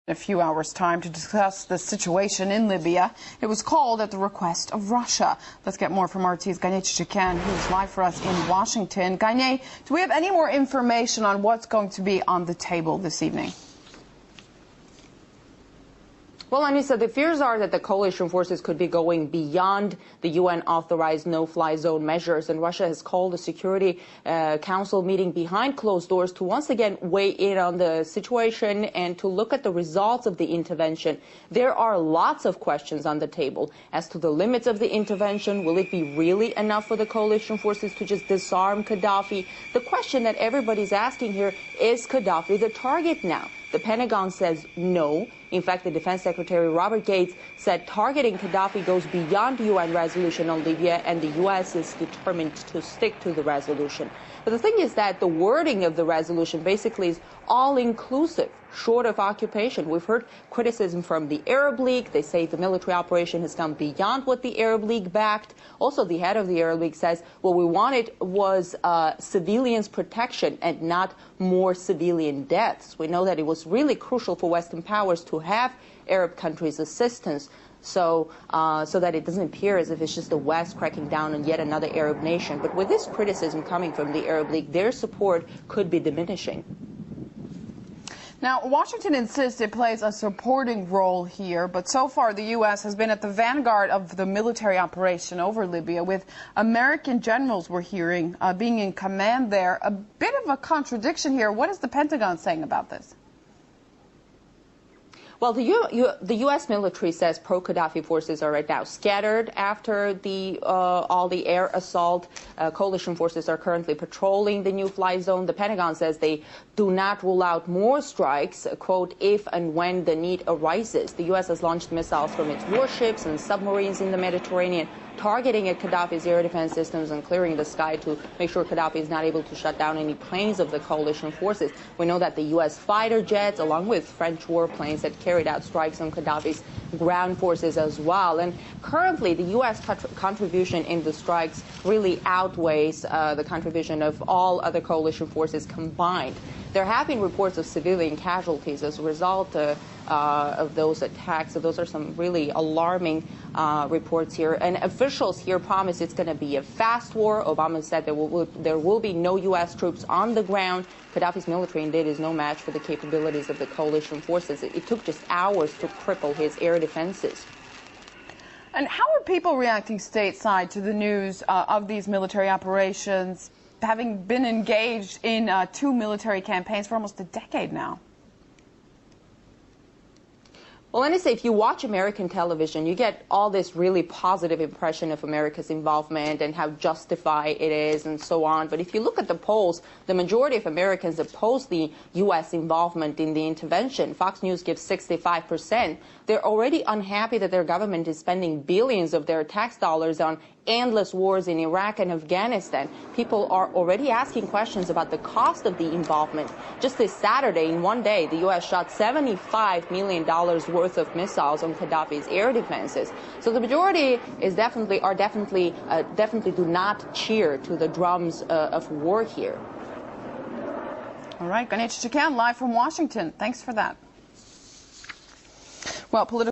In a few hours' time to discuss the situation in Libya. It was called at the request of Russia. Let's get more from RT's Ganye Chichikan, who's live for us in Washington. Ganye, do we have any more information on what's going to be on the table this evening? Well, Anissa, the fears are that the coalition forces could be going beyond the UN-authorized no-fly zone measures, and Russia has called a Security Council meeting behind closed doors to once again weigh in on the situation and to look at the results of the intervention. There are lots of questions on the table as to the limits of the intervention. Will it be really enough for the coalition forces to just disarm Gaddafi? The question that everybody's asking here, is Gaddafi the target now? The Pentagon says no. In fact, the Defense Secretary Robert Gates said targeting Gaddafi goes beyond the UN resolution on Libya, and the U.S. is determined to stick to the resolution. But the thing is that the wording of the resolution basically is all-inclusive, short of occupation. We've heard criticism from the Arab League. They say the military operation has gone beyond what the Arab League backed. Also, the head of the Arab League says what we wanted was civilians' protection and not more civilian deaths. We know that it was really crucial for Western powers to have Arab countries' assistance so that it doesn't appear as if it's just the West cracking down on yet another Arab nation. But with this criticism coming from the Arab League, their support could be diminishing. Now, Washington insists it plays a supporting role here, but so far the U.S. has been at the vanguard of the military operation over Libya, with American generals we're hearing being in command there. A bit of a contradiction here. What is the Pentagon saying about this? Well, the U.S. military says pro-Gaddafi forces are right now scattered after all the air assault. Coalition forces are currently patrolling the new fly zone. The Pentagon says they do not rule out more strikes, quote, if and when the need arises. The U.S. has launched missiles from its warships and submarines in the Mediterranean, targeting at Gaddafi's air defense systems and clearing the sky to make sure Gaddafi is not able to shut down any planes of the coalition forces. We know that the U.S. fighter jets, along with French warplanes, had carried out strikes on Gaddafi's ground forces as well. And currently, the U.S. contribution in the strikes really outweighs the contribution of all other coalition forces combined. There have been reports of civilian casualties as a result of those attacks. So those are some really alarming reports here. And officials here promise it's going to be a fast war. Obama said there will be no U.S. troops on the ground. Gaddafi's military indeed is no match for the capabilities of the coalition forces. It took just hours to cripple his air defenses. And how are people reacting stateside to the news of these military operations, having been engaged in two military campaigns for almost a decade now? Well, let me say, if you watch American television, you get all this really positive impression of America's involvement and how justified it is and so on. But if you look at the polls, the majority of Americans oppose the U.S. involvement in the intervention. Fox News gives 65%. They're already unhappy that their government is spending billions of their tax dollars on endless wars in Iraq and Afghanistan. People are already asking questions about the cost of the involvement. Just this Saturday, in one day, the U.S. shot $75 million worth of missiles on Gaddafi's air defenses. So the majority is definitely do not cheer to the drums of war here. All right, Ganye Chichikan, live from Washington. Thanks for that. Well, political